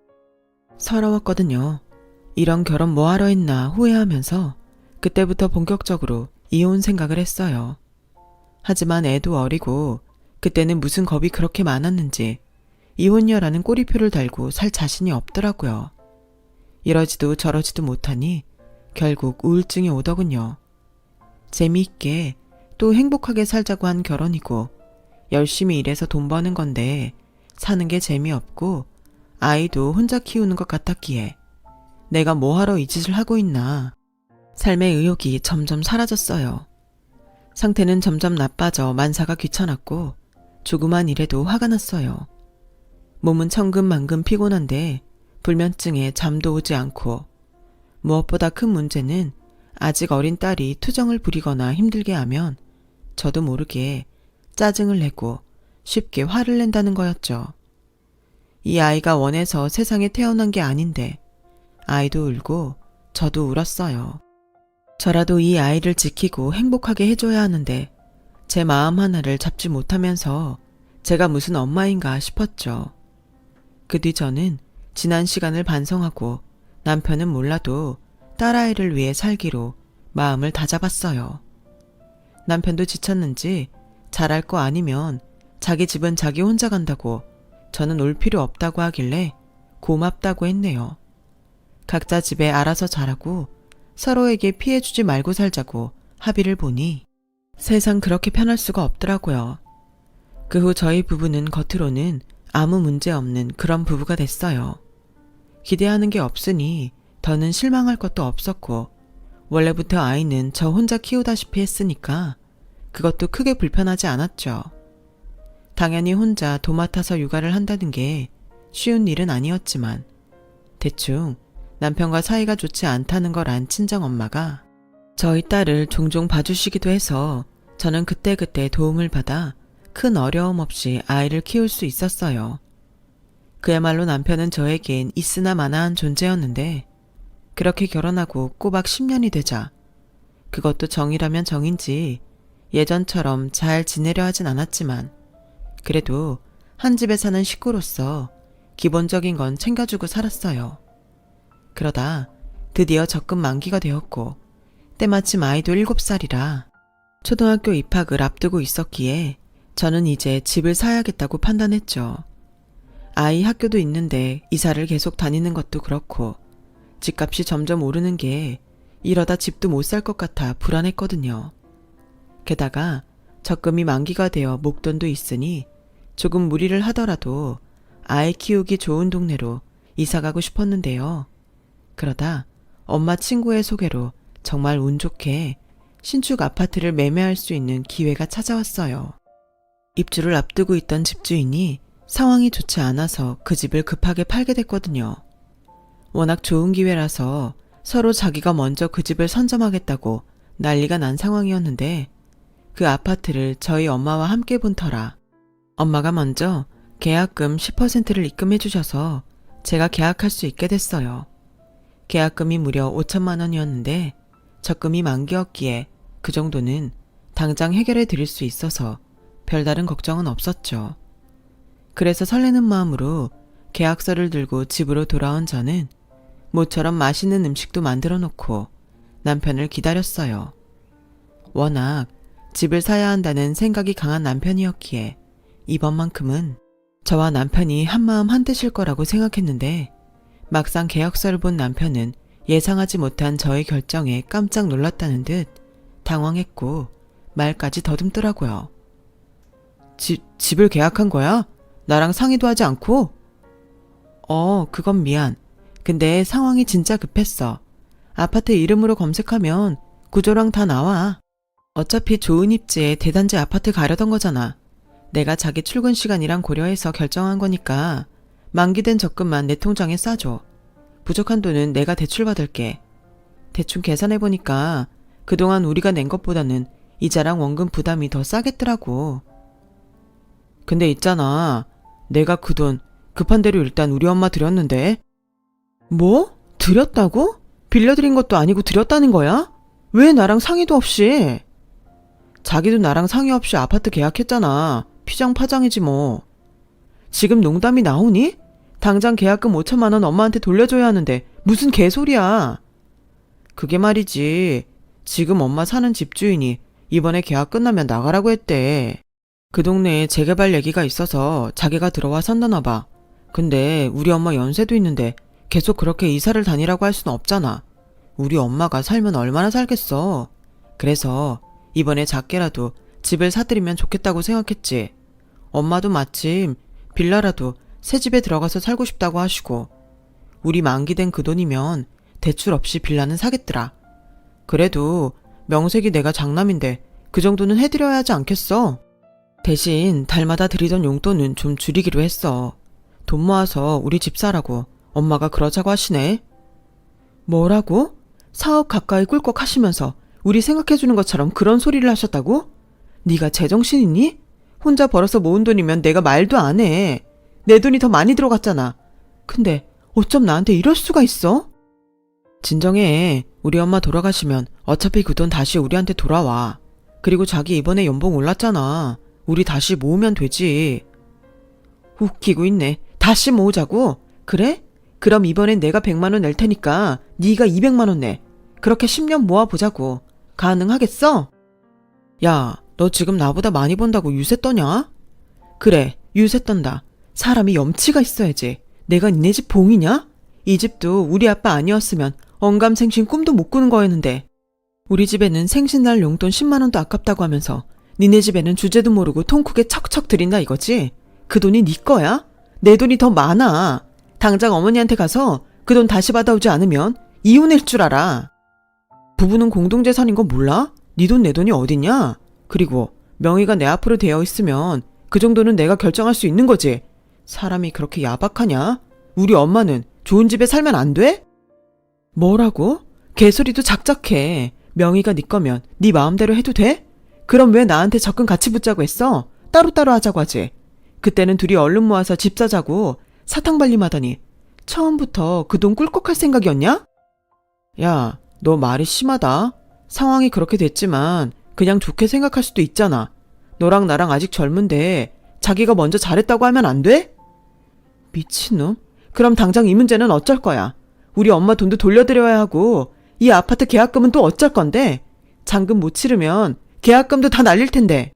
서러웠거든요. 이런 결혼 뭐하러 했나 후회하면서 그때부터 본격적으로 이혼 생각을 했어요. 하지만 애도 어리고 그때는 무슨 겁이 그렇게 많았는지 이혼녀라는 꼬리표를 달고 살 자신이 없더라고요. 이러지도 저러지도 못하니 결국 우울증이 오더군요. 재미있게 또 행복하게 살자고 한 결혼이고 열심히 일해서 돈 버는 건데 사는 게 재미없고 아이도 혼자 키우는 것 같았기에 내가 뭐하러 이 짓을 하고 있나. 삶의 의욕이 점점 사라졌어요. 상태는 점점 나빠져 만사가 귀찮았고 조그만 일에도 화가 났어요. 몸은 천근만근 피곤한데 불면증에 잠도 오지 않고 무엇보다 큰 문제는 아직 어린 딸이 투정을 부리거나 힘들게 하면 저도 모르게 짜증을 내고 쉽게 화를 낸다는 거였죠. 이 아이가 원해서 세상에 태어난 게 아닌데 아이도 울고 저도 울었어요. 저라도 이 아이를 지키고 행복하게 해줘야 하는데 제 마음 하나를 잡지 못하면서 제가 무슨 엄마인가 싶었죠. 그 뒤 저는 지난 시간을 반성하고 남편은 몰라도 딸아이를 위해 살기로 마음을 다잡았어요. 남편도 지쳤는지 잘할 거 아니면 자기 집은 자기 혼자 간다고 저는 올 필요 없다고 하길래 고맙다고 했네요. 각자 집에 알아서 자라고 서로에게 피해주지 말고 살자고 합의를 보니 세상 그렇게 편할 수가 없더라고요. 그 후 저희 부부는 겉으로는 아무 문제 없는 그런 부부가 됐어요. 기대하는 게 없으니 더는 실망할 것도 없었고 원래부터 아이는 저 혼자 키우다시피 했으니까 그것도 크게 불편하지 않았죠. 당연히 혼자 도맡아서 육아를 한다는 게 쉬운 일은 아니었지만 대충 남편과 사이가 좋지 않다는 걸 안 친정엄마가 저희 딸을 종종 봐주시기도 해서 저는 그때그때 도움을 받아 큰 어려움 없이 아이를 키울 수 있었어요. 그야말로 남편은 저에겐 있으나 마나한 존재였는데 그렇게 결혼하고 꼬박 10년이 되자 그것도 정이라면 정인지 예전처럼 잘 지내려 하진 않았지만 그래도 한 집에 사는 식구로서 기본적인 건 챙겨주고 살았어요. 그러다 드디어 적금 만기가 되었고 때마침 아이도 7살이라 초등학교 입학을 앞두고 있었기에 저는 이제 집을 사야겠다고 판단했죠. 아이 학교도 있는데 이사를 계속 다니는 것도 그렇고 집값이 점점 오르는 게 이러다 집도 못 살 것 같아 불안했거든요. 게다가 적금이 만기가 되어 목돈도 있으니 조금 무리를 하더라도 아이 키우기 좋은 동네로 이사가고 싶었는데요. 그러다 엄마 친구의 소개로 정말 운 좋게 신축 아파트를 매매할 수 있는 기회가 찾아왔어요. 입주를 앞두고 있던 집주인이 상황이 좋지 않아서 그 집을 급하게 팔게 됐거든요. 워낙 좋은 기회라서 서로 자기가 먼저 그 집을 선점하겠다고 난리가 난 상황이었는데 그 아파트를 저희 엄마와 함께 본 터라 엄마가 먼저 계약금 10%를 입금해 주셔서 제가 계약할 수 있게 됐어요. 계약금이 무려 5천만 원이었는데 적금이 만기였기에 그 정도는 당장 해결해 드릴 수 있어서 별다른 걱정은 없었죠. 그래서 설레는 마음으로 계약서를 들고 집으로 돌아온 저는 모처럼 맛있는 음식도 만들어 놓고 남편을 기다렸어요. 워낙 집을 사야 한다는 생각이 강한 남편이었기에 이번만큼은 저와 남편이 한마음 한뜻일 거라고 생각했는데 막상 계약서를 본 남편은 예상하지 못한 저의 결정에 깜짝 놀랐다는 듯 당황했고 말까지 더듬더라고요. 집을 계약한 거야? 나랑 상의도 하지 않고? 그건 미안. 근데 상황이 진짜 급했어. 아파트 이름으로 검색하면 구조랑 다 나와. 어차피 좋은 입지에 대단지 아파트 가려던 거잖아. 내가 자기 출근 시간이랑 고려해서 결정한 거니까 만기된 적금만 내 통장에 싸줘. 부족한 돈은 내가 대출받을게. 대충 계산해보니까 그동안 우리가 낸 것보다는 이자랑 원금 부담이 더 싸겠더라고. 근데 있잖아. 내가 그 돈 급한 대로 일단 우리 엄마 드렸는데. 뭐? 드렸다고? 빌려드린 것도 아니고 드렸다는 거야? 왜 나랑 상의도 없이? 자기도 나랑 상의 없이 아파트 계약했잖아. 피장파장이지 뭐. 지금 농담이 나오니? 당장 계약금 5천만 원 엄마한테 돌려줘야 하는데 무슨 개소리야. 그게 말이지. 지금 엄마 사는 집주인이 이번에 계약 끝나면 나가라고 했대. 그 동네에 재개발 얘기가 있어서 자기가 들어와 산다나 봐. 근데 우리 엄마 연세도 있는데 계속 그렇게 이사를 다니라고 할 수는 없잖아. 우리 엄마가 살면 얼마나 살겠어. 그래서 이번에 작게라도 집을 사드리면 좋겠다고 생각했지. 엄마도 마침 빌라라도 새 집에 들어가서 살고 싶다고 하시고 우리 만기된 그 돈이면 대출 없이 빌라는 사겠더라. 그래도 명색이 내가 장남인데 그 정도는 해드려야 하지 않겠어? 대신 달마다 드리던 용돈은 좀 줄이기로 했어. 돈 모아서 우리 집 사라고 엄마가 그러자고 하시네. 뭐라고? 사업 가까이 꿀꺽 하시면서 우리 생각해주는 것처럼 그런 소리를 하셨다고? 네가 제정신이니? 혼자 벌어서 모은 돈이면 내가 말도 안 해. 내 돈이 더 많이 들어갔잖아. 근데 어쩜 나한테 이럴 수가 있어? 진정해. 우리 엄마 돌아가시면 어차피 그 돈 다시 우리한테 돌아와. 그리고 자기 이번에 연봉 올랐잖아. 우리 다시 모으면 되지. 웃기고 있네. 다시 모으자고? 그래? 그럼 이번엔 내가 100만 원 낼 테니까 네가 200만 원 내. 그렇게 10년 모아보자고. 가능하겠어? 야, 너 지금 나보다 많이 번다고 유세 떠냐? 그래, 유세 떤다. 사람이 염치가 있어야지. 내가 니네 집 봉이냐? 이 집도 우리 아빠 아니었으면 언감생신 꿈도 못 꾸는 거였는데. 우리 집에는 생신날 용돈 10만 원도 아깝다고 하면서 니네 집에는 주제도 모르고 통 크게 척척 드린다 이거지? 그 돈이 네 거야? 내 돈이 더 많아. 당장 어머니한테 가서 그 돈 다시 받아오지 않으면 이혼할 줄 알아. 부부는 공동재산인 거 몰라? 네 돈 내 돈이 어딨냐? 그리고 명의가 내 앞으로 되어 있으면 그 정도는 내가 결정할 수 있는 거지. 사람이 그렇게 야박하냐? 우리 엄마는 좋은 집에 살면 안 돼? 뭐라고? 개소리도 작작해. 명의가 네 거면 네 마음대로 해도 돼? 그럼 왜 나한테 적금 같이 붙자고 했어? 따로따로 하자고 하지. 그때는 둘이 얼른 모아서 집 사자고 사탕발림하더니 처음부터 그 돈 꿀꺽할 생각이었냐? 야, 너 말이 심하다. 상황이 그렇게 됐지만 그냥 좋게 생각할 수도 있잖아. 너랑 나랑 아직 젊은데 자기가 먼저 잘했다고 하면 안 돼? 미친놈. 그럼 당장 이 문제는 어쩔 거야? 우리 엄마 돈도 돌려드려야 하고 이 아파트 계약금은 또 어쩔 건데? 잔금 못 치르면 계약금도 다 날릴 텐데.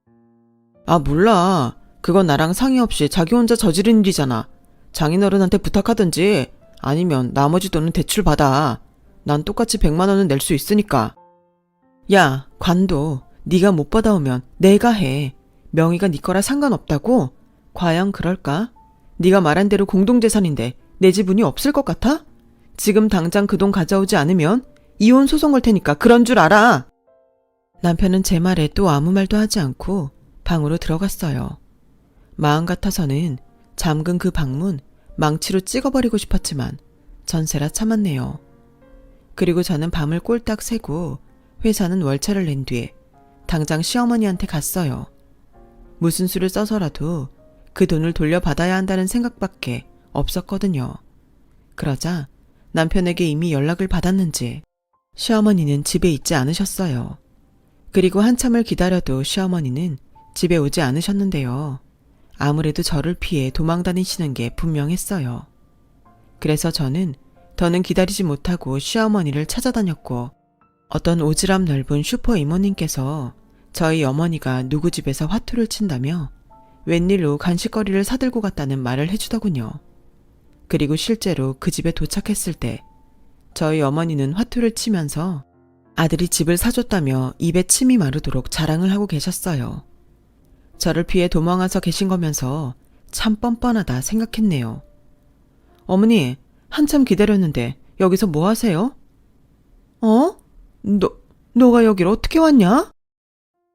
아, 몰라. 그건 나랑 상의 없이 자기 혼자 저지른 일이잖아. 장인어른한테 부탁하든지 아니면 나머지 돈은 대출 받아. 난 똑같이 100만 원은 낼 수 있으니까. 야, 관도 네가 못 받아오면 내가 해. 명의가 네 거라 상관없다고? 과연 그럴까? 네가 말한 대로 공동재산인데 내 지분이 없을 것 같아? 지금 당장 그 돈 가져오지 않으면 이혼 소송 걸 테니까 그런 줄 알아. 남편은 제 말에 또 아무 말도 하지 않고 방으로 들어갔어요. 마음 같아서는 잠근 그 방문 망치로 찍어버리고 싶었지만 전세라 참았네요. 그리고 저는 밤을 꼴딱 새고 회사는 월차를 낸 뒤에 당장 시어머니한테 갔어요. 무슨 수를 써서라도 그 돈을 돌려받아야 한다는 생각밖에 없었거든요. 그러자 남편에게 이미 연락을 받았는지 시어머니는 집에 있지 않으셨어요. 그리고 한참을 기다려도 시어머니는 집에 오지 않으셨는데요. 아무래도 저를 피해 도망 다니시는 게 분명했어요. 그래서 저는 더는 기다리지 못하고 시어머니를 찾아다녔고 어떤 오지랖 넓은 슈퍼 이모님께서 저희 어머니가 누구 집에서 화투를 친다며 웬일로 간식거리를 사들고 갔다는 말을 해주더군요. 그리고 실제로 그 집에 도착했을 때 저희 어머니는 화투를 치면서 아들이 집을 사줬다며 입에 침이 마르도록 자랑을 하고 계셨어요. 저를 피해 도망와서 계신 거면서 참 뻔뻔하다 생각했네요. 어머니, 한참 기다렸는데 여기서 뭐 하세요? 어? 너가 여길 어떻게 왔냐?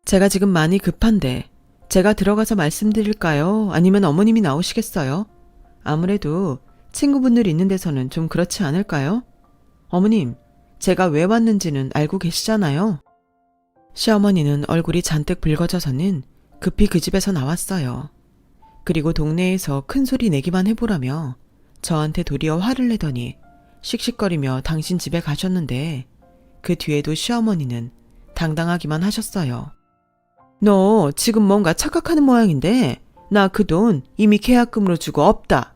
제가 지금 많이 급한데 제가 들어가서 말씀드릴까요? 아니면 어머님이 나오시겠어요? 아무래도 친구분들 있는 데서는 좀 그렇지 않을까요? 어머님, 제가 왜 왔는지는 알고 계시잖아요. 시어머니는 얼굴이 잔뜩 붉어져서는 급히 그 집에서 나왔어요. 그리고 동네에서 큰 소리 내기만 해보라며 저한테 도리어 화를 내더니 씩씩거리며 당신 집에 가셨는데 그 뒤에도 시어머니는 당당하기만 하셨어요. 너 지금 뭔가 착각하는 모양인데 나 그 돈 이미 계약금으로 주고 없다.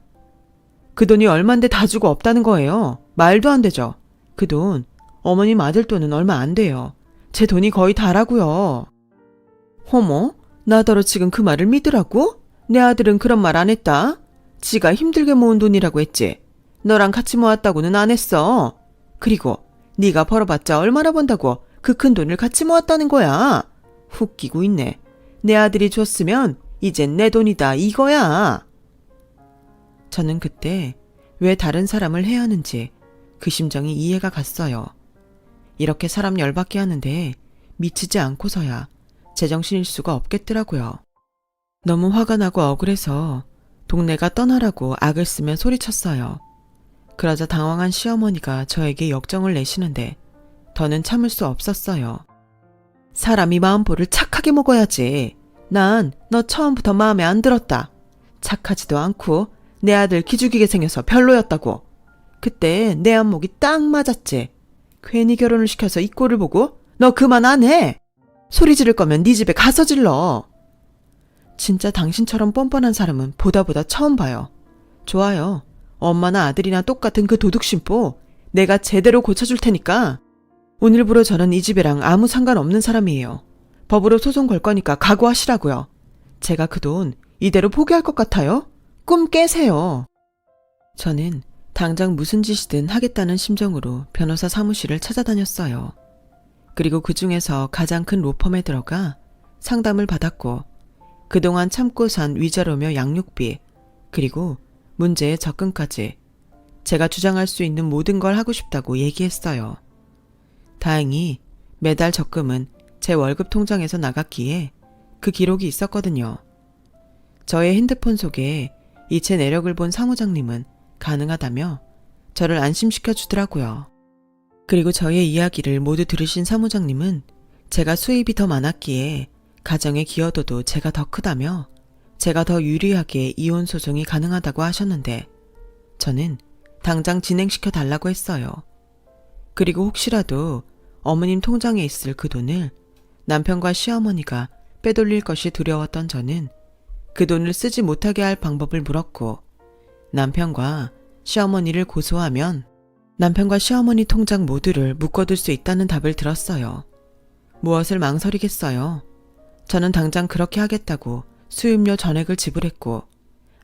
그 돈이 얼만데 다 주고 없다는 거예요. 말도 안 되죠. 그 돈 어머님 아들 돈은 얼마 안 돼요. 제 돈이 거의 다라고요. 어머, 나더러 지금 그 말을 믿으라고? 내 아들은 그런 말 안 했다. 지가 힘들게 모은 돈이라고 했지. 너랑 같이 모았다고는 안 했어. 그리고 네가 벌어봤자 얼마나 번다고 그 큰 돈을 같이 모았다는 거야. 웃기고 있네. 내 아들이 줬으면 이젠 내 돈이다 이거야. 저는 그때 왜 다른 사람을 해야 하는지 그 심정이 이해가 갔어요. 이렇게 사람 열받게 하는데 미치지 않고서야 제정신일 수가 없겠더라고요. 너무 화가 나고 억울해서 동네가 떠나라고 악을 쓰며 소리쳤어요. 그러자 당황한 시어머니가 저에게 역정을 내시는데 더는 참을 수 없었어요. 사람이 마음보를 착하게 먹어야지. 난 너 처음부터 마음에 안 들었다. 착하지도 않고 내 아들 기죽이게 생겨서 별로였다고. 그때 내 안목이 딱 맞았지. 괜히 결혼을 시켜서 이 꼴을 보고 너 그만 안 해. 소리 지를 거면 네 집에 가서 질러. 진짜 당신처럼 뻔뻔한 사람은 보다 처음 봐요. 좋아요. 엄마나 아들이나 똑같은 그 도둑심보 내가 제대로 고쳐줄 테니까. 오늘부로 저는 이 집이랑 아무 상관없는 사람이에요. 법으로 소송 걸 거니까 각오하시라고요. 제가 그 돈 이대로 포기할 것 같아요? 꿈 깨세요. 저는 당장 무슨 짓이든 하겠다는 심정으로 변호사 사무실을 찾아다녔어요. 그리고 그 중에서 가장 큰 로펌에 들어가 상담을 받았고 그동안 참고 산 위자료며 양육비 그리고 문제의 접근까지 제가 주장할 수 있는 모든 걸 하고 싶다고 얘기했어요. 다행히 매달 적금은 제 월급 통장에서 나갔기에 그 기록이 있었거든요. 저의 핸드폰 속에 이체 내력을 본 사무장님은 가능하다며 저를 안심시켜 주더라고요. 그리고 저의 이야기를 모두 들으신 사무장님은 제가 수입이 더 많았기에 가정의 기여도도 제가 더 크다며 제가 더 유리하게 이혼 소송이 가능하다고 하셨는데 저는 당장 진행시켜 달라고 했어요. 그리고 혹시라도 어머님 통장에 있을 그 돈을 남편과 시어머니가 빼돌릴 것이 두려웠던 저는 그 돈을 쓰지 못하게 할 방법을 물었고 남편과 시어머니를 고소하면 남편과 시어머니 통장 모두를 묶어둘 수 있다는 답을 들었어요. 무엇을 망설이겠어요. 저는 당장 그렇게 하겠다고 수임료 전액을 지불했고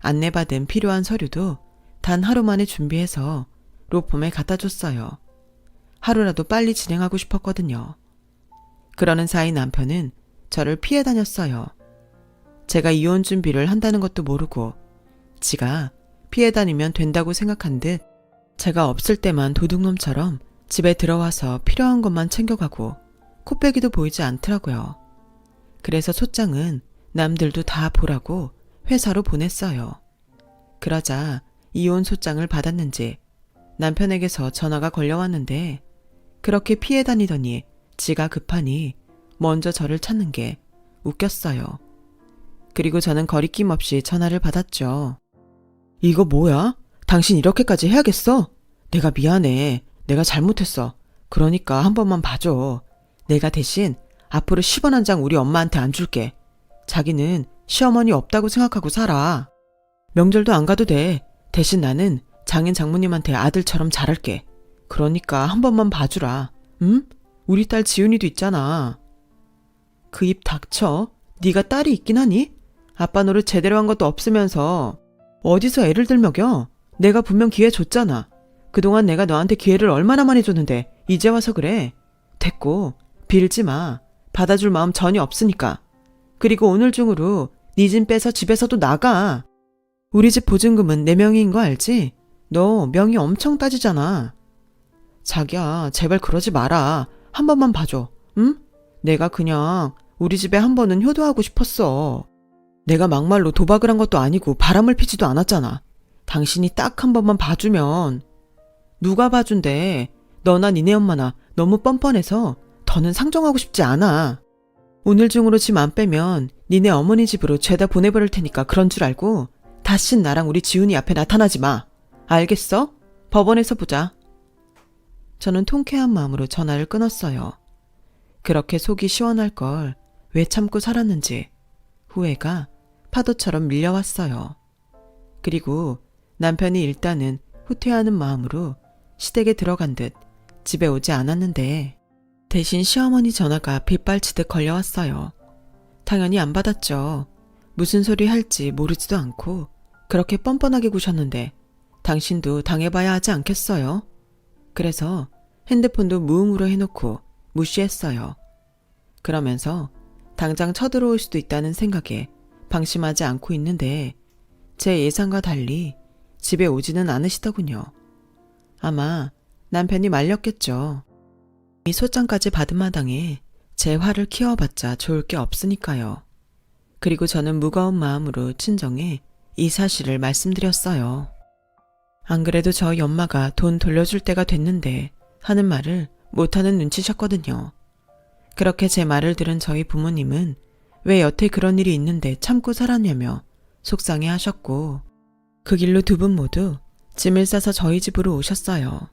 안내받은 필요한 서류도 단 하루 만에 준비해서 로펌에 갖다 줬어요. 하루라도 빨리 진행하고 싶었거든요. 그러는 사이 남편은 저를 피해 다녔어요. 제가 이혼 준비를 한다는 것도 모르고 지가 피해 다니면 된다고 생각한 듯 제가 없을 때만 도둑놈처럼 집에 들어와서 필요한 것만 챙겨가고 코빼기도 보이지 않더라고요. 그래서 소장은 남들도 다 보라고 회사로 보냈어요. 그러자 이혼 소장을 받았는지 남편에게서 전화가 걸려왔는데 그렇게 피해 다니더니 지가 급하니 먼저 저를 찾는 게 웃겼어요. 그리고 저는 거리낌 없이 전화를 받았죠. 이거 뭐야? 당신 이렇게까지 해야겠어? 내가 미안해. 내가 잘못했어. 그러니까 한 번만 봐줘. 내가 대신 앞으로 10원 한 장 우리 엄마한테 안 줄게. 자기는 시어머니 없다고 생각하고 살아. 명절도 안 가도 돼. 대신 나는 장인 장모님한테 아들처럼 잘할게. 그러니까 한 번만 봐주라. 응? 우리 딸 지훈이도 있잖아. 그 입 닥쳐. 네가 딸이 있긴 하니? 아빠 노릇 제대로 한 것도 없으면서 어디서 애를 들먹여? 내가 분명 기회 줬잖아. 그동안 내가 너한테 기회를 얼마나 많이 줬는데 이제 와서 그래. 됐고 빌지 마. 받아줄 마음 전혀 없으니까. 그리고 오늘 중으로 네 짐 빼서 집에서도 나가. 우리 집 보증금은 내 명의인 거 알지? 너 명의 엄청 따지잖아. 자기야 제발 그러지 마라. 한 번만 봐줘. 응? 내가 그냥 우리 집에 한 번은 효도하고 싶었어. 내가 막말로 도박을 한 것도 아니고 바람을 피지도 않았잖아. 당신이 딱 한 번만 봐주면. 누가 봐준대. 너나 니네 엄마나 너무 뻔뻔해서 더는 상정하고 싶지 않아. 오늘 중으로 짐 안 빼면 니네 어머니 집으로 죄다 보내버릴 테니까 그런 줄 알고 다신 나랑 우리 지훈이 앞에 나타나지 마. 알겠어? 법원에서 보자. 저는 통쾌한 마음으로 전화를 끊었어요. 그렇게 속이 시원할 걸 왜 참고 살았는지 후회가 파도처럼 밀려왔어요. 그리고 남편이 일단은 후퇴하는 마음으로 시댁에 들어간 듯 집에 오지 않았는데 대신 시어머니 전화가 빗발치듯 걸려왔어요. 당연히 안 받았죠. 무슨 소리 할지 모르지도 않고 그렇게 뻔뻔하게 구셨는데 당신도 당해봐야 하지 않겠어요? 그래서 핸드폰도 무음으로 해놓고 무시했어요. 그러면서 당장 쳐들어올 수도 있다는 생각에 방심하지 않고 있는데 제 예상과 달리 집에 오지는 않으시더군요. 아마 남편이 말렸겠죠. 이 소장까지 받은 마당에 제 화를 키워봤자 좋을 게 없으니까요. 그리고 저는 무거운 마음으로 친정에 이 사실을 말씀드렸어요. 안 그래도 저희 엄마가 돈 돌려줄 때가 됐는데 하는 말을 못하는 눈치셨거든요. 그렇게 제 말을 들은 저희 부모님은 왜 여태 그런 일이 있는데 참고 살았냐며 속상해 하셨고, 그 길로 두 분 모두 짐을 싸서 저희 집으로 오셨어요.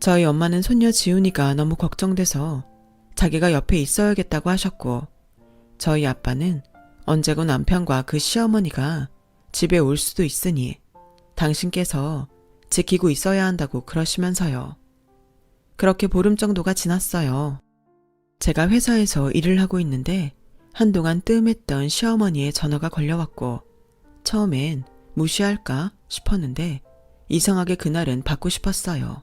저희 엄마는 손녀 지훈이가 너무 걱정돼서 자기가 옆에 있어야겠다고 하셨고, 저희 아빠는 언제고 남편과 그 시어머니가 집에 올 수도 있으니 당신께서 지키고 있어야 한다고 그러시면서요. 그렇게 보름 정도가 지났어요. 제가 회사에서 일을 하고 있는데 한동안 뜸했던 시어머니의 전화가 걸려왔고, 처음엔 무시할까 싶었는데 이상하게 그날은 받고 싶었어요.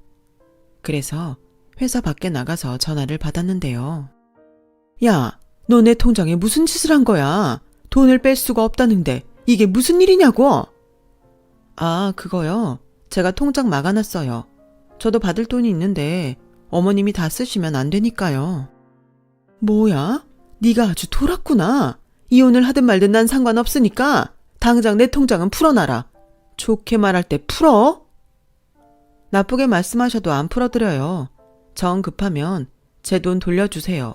그래서 회사 밖에 나가서 전화를 받았는데요. 야, 너 내 통장에 무슨 짓을 한 거야? 돈을 뺄 수가 없다는데 이게 무슨 일이냐고? 아, 그거요. 제가 통장 막아놨어요. 저도 받을 돈이 있는데 어머님이 다 쓰시면 안 되니까요. 뭐야? 네가 아주 돌았구나. 이혼을 하든 말든 난 상관없으니까 당장 내 통장은 풀어놔라. 좋게 말할 때 풀어? 나쁘게 말씀하셔도 안 풀어드려요. 정 급하면 제 돈 돌려주세요.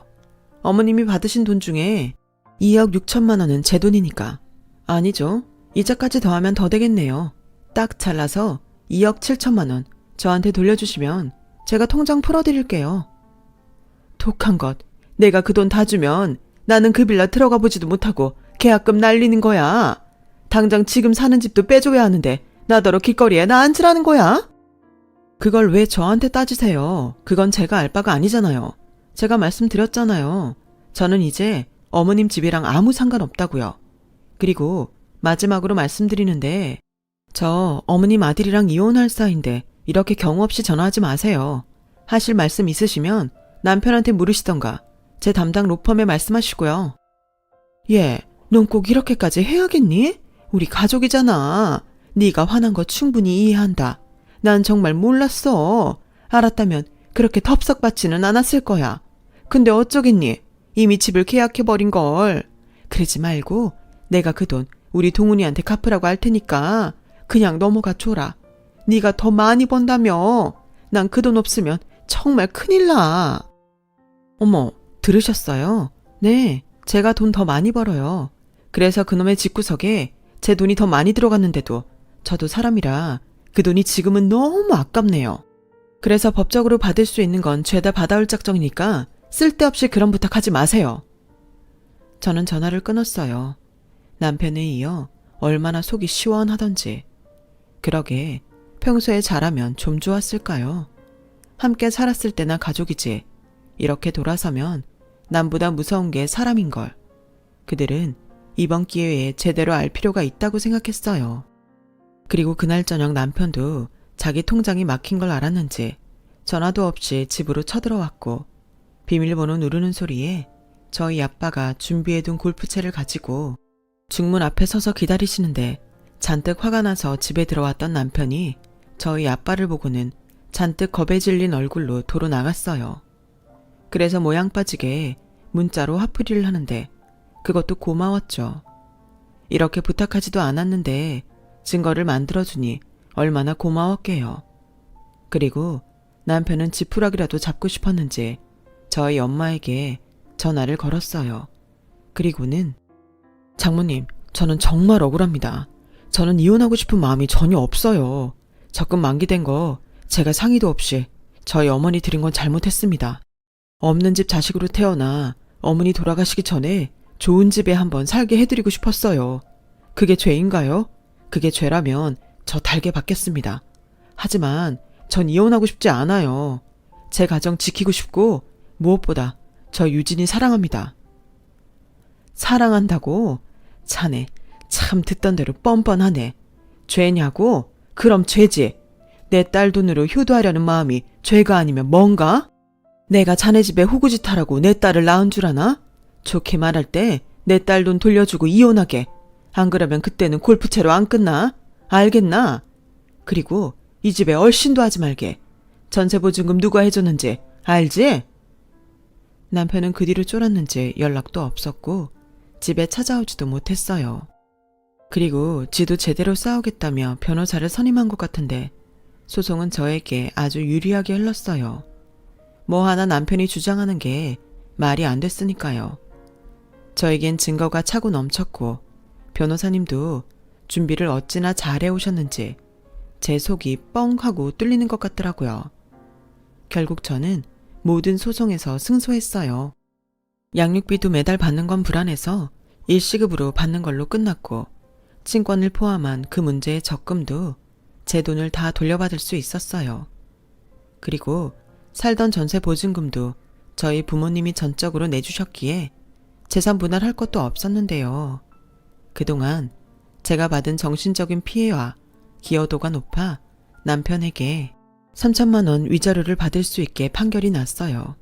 어머님이 받으신 돈 중에 2억 6천만 원은 제 돈이니까. 아니죠. 이자까지 더하면 더 되겠네요. 딱 잘라서 2억 7천만 원 저한테 돌려주시면 제가 통장 풀어드릴게요. 독한 것. 내가 그 돈 다 주면 나는 그 빌라 들어가 보지도 못하고 계약금 날리는 거야. 당장 지금 사는 집도 빼줘야 하는데 나더러 길거리에 나 앉으라는 거야? 그걸 왜 저한테 따지세요? 그건 제가 알 바가 아니잖아요. 제가 말씀드렸잖아요. 저는 이제 어머님 집이랑 아무 상관없다고요. 그리고 마지막으로 말씀드리는데 저 어머님 아들이랑 이혼할 사이인데 이렇게 경우 없이 전화하지 마세요. 하실 말씀 있으시면 남편한테 물으시던가 제 담당 로펌에 말씀하시고요. 예, 넌 꼭 이렇게까지 해야겠니? 우리 가족이잖아. 네가 화난 거 충분히 이해한다. 난 정말 몰랐어. 알았다면 그렇게 덥석받지는 않았을 거야. 근데 어쩌겠니? 이미 집을 계약해버린 걸. 그러지 말고 내가 그 돈 우리 동훈이한테 갚으라고 할 테니까 그냥 넘어가 줘라. 네가 더 많이 번다며. 난 그 돈 없으면 정말 큰일 나. 어머, 들으셨어요? 네, 제가 돈 더 많이 벌어요. 그래서 그놈의 집구석에 제 돈이 더 많이 들어갔는데도 저도 사람이라 그 돈이 지금은 너무 아깝네요. 그래서 법적으로 받을 수 있는 건 죄다 받아올 작정이니까 쓸데없이 그런 부탁하지 마세요. 저는 전화를 끊었어요. 남편에 이어 얼마나 속이 시원하던지. 그러게 평소에 잘하면 좀 좋았을까요? 함께 살았을 때나 가족이지. 이렇게 돌아서면 남보다 무서운 게 사람인걸. 그들은 이번 기회에 제대로 알 필요가 있다고 생각했어요. 그리고 그날 저녁 남편도 자기 통장이 막힌 걸 알았는지 전화도 없이 집으로 쳐들어왔고, 비밀번호 누르는 소리에 저희 아빠가 준비해둔 골프채를 가지고 중문 앞에 서서 기다리시는데 잔뜩 화가 나서 집에 들어왔던 남편이 저희 아빠를 보고는 잔뜩 겁에 질린 얼굴로 도로 나갔어요. 그래서 모양 빠지게 문자로 화풀이를 하는데 그것도 고마웠죠. 이렇게 부탁하지도 않았는데 증거를 만들어주니 얼마나 고마웠게요. 그리고 남편은 지푸라기라도 잡고 싶었는지 저희 엄마에게 전화를 걸었어요. 그리고는 장모님, 저는 정말 억울합니다. 저는 이혼하고 싶은 마음이 전혀 없어요. 적금 만기된 거 제가 상의도 없이 저희 어머니 드린 건 잘못했습니다. 없는 집 자식으로 태어나 어머니 돌아가시기 전에 좋은 집에 한번 살게 해드리고 싶었어요. 그게 죄인가요? 그게 죄라면 저 달게 받겠습니다. 하지만 전 이혼하고 싶지 않아요. 제 가정 지키고 싶고 무엇보다 저 유진이 사랑합니다. 사랑한다고? 자네 참 듣던 대로 뻔뻔하네. 죄냐고? 그럼 죄지. 내 딸 돈으로 효도하려는 마음이 죄가 아니면 뭔가? 내가 자네 집에 호구짓하라고 내 딸을 낳은 줄 아나? 좋게 말할 때 내 딸 돈 돌려주고 이혼하게. 안 그러면 그때는 골프채로 안 끝나? 알겠나? 그리고 이 집에 얼씬도 하지 말게. 전세보증금 누가 해줬는지 알지? 남편은 그 뒤로 쫄았는지 연락도 없었고 집에 찾아오지도 못했어요. 그리고 지도 제대로 싸우겠다며 변호사를 선임한 것 같은데 소송은 저에게 아주 유리하게 흘렀어요. 뭐 하나 남편이 주장하는 게 말이 안 됐으니까요. 저에겐 증거가 차고 넘쳤고 변호사님도 준비를 어찌나 잘해 오셨는지 제 속이 뻥 하고 뚫리는 것 같더라고요. 결국 저는 모든 소송에서 승소했어요. 양육비도 매달 받는 건 불안해서 일시급으로 받는 걸로 끝났고 친권을 포함한 그 문제의 적금도 제 돈을 다 돌려받을 수 있었어요. 그리고 살던 전세 보증금도 저희 부모님이 전적으로 내주셨기에 재산 분할할 것도 없었는데요. 그동안 제가 받은 정신적인 피해와 기여도가 높아 남편에게 3천만 원 위자료를 받을 수 있게 판결이 났어요.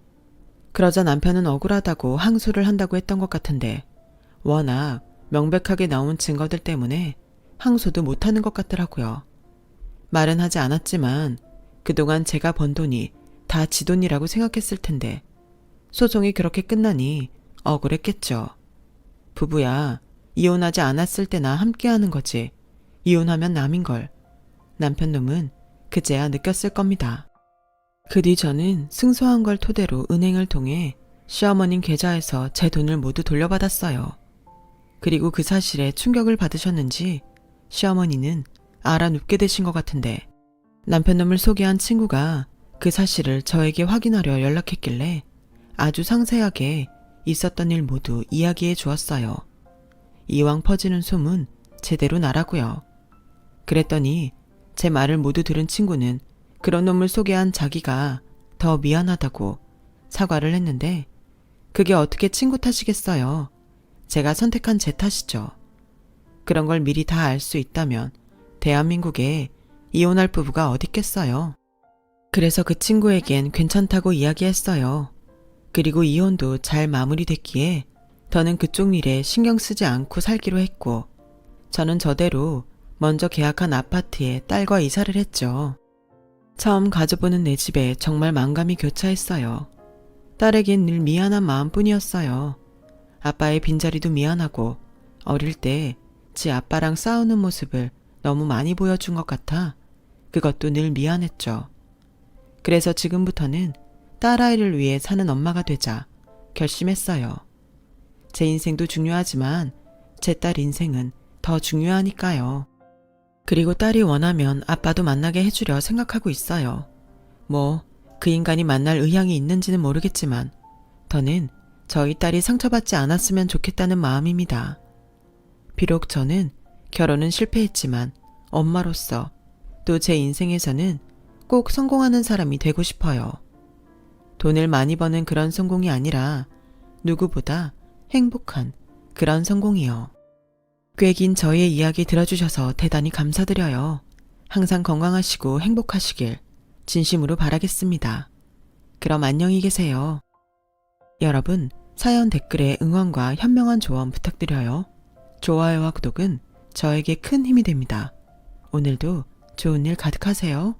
그러자 남편은 억울하다고 항소를 한다고 했던 것 같은데 워낙 명백하게 나온 증거들 때문에 항소도 못하는 것 같더라고요. 말은 하지 않았지만 그동안 제가 번 돈이 다 지 돈이라고 생각했을 텐데 소송이 그렇게 끝나니 억울했겠죠. 부부야, 이혼하지 않았을 때나 함께하는 거지. 이혼하면 남인걸. 남편 놈은 그제야 느꼈을 겁니다. 그 뒤 저는 승소한 걸 토대로 은행을 통해 시어머님 계좌에서 제 돈을 모두 돌려받았어요. 그리고 그 사실에 충격을 받으셨는지 시어머니는 알아눕게 되신 것 같은데 남편 놈을 소개한 친구가 그 사실을 저에게 확인하려 연락했길래 아주 상세하게 있었던 일 모두 이야기해 주었어요. 이왕 퍼지는 소문 제대로 나라고요. 그랬더니 제 말을 모두 들은 친구는 그런 놈을 소개한 자기가 더 미안하다고 사과를 했는데 그게 어떻게 친구 탓이겠어요. 제가 선택한 제 탓이죠. 그런 걸 미리 다 알 수 있다면 대한민국에 이혼할 부부가 어딨겠어요. 그래서 그 친구에겐 괜찮다고 이야기했어요. 그리고 이혼도 잘 마무리됐기에 더는 그쪽 일에 신경 쓰지 않고 살기로 했고 저는 저대로 먼저 계약한 아파트에 딸과 이사를 했죠. 처음 가져보는 내 집에 정말 만감이 교차했어요. 딸에겐 늘 미안한 마음뿐이었어요. 아빠의 빈자리도 미안하고 어릴 때 지 아빠랑 싸우는 모습을 너무 많이 보여준 것 같아 그것도 늘 미안했죠. 그래서 지금부터는 딸아이를 위해 사는 엄마가 되자 결심했어요. 제 인생도 중요하지만 제 딸 인생은 더 중요하니까요. 그리고 딸이 원하면 아빠도 만나게 해주려 생각하고 있어요. 뭐 그 인간이 만날 의향이 있는지는 모르겠지만 더는 저희 딸이 상처받지 않았으면 좋겠다는 마음입니다. 비록 저는 결혼은 실패했지만 엄마로서 또 제 인생에서는 꼭 성공하는 사람이 되고 싶어요. 돈을 많이 버는 그런 성공이 아니라 누구보다 행복한 그런 성공이요. 꽤 긴 저의 이야기 들어주셔서 대단히 감사드려요. 항상 건강하시고 행복하시길 진심으로 바라겠습니다. 그럼 안녕히 계세요. 여러분, 사연 댓글에 응원과 현명한 조언 부탁드려요. 좋아요와 구독은 저에게 큰 힘이 됩니다. 오늘도 좋은 일 가득하세요.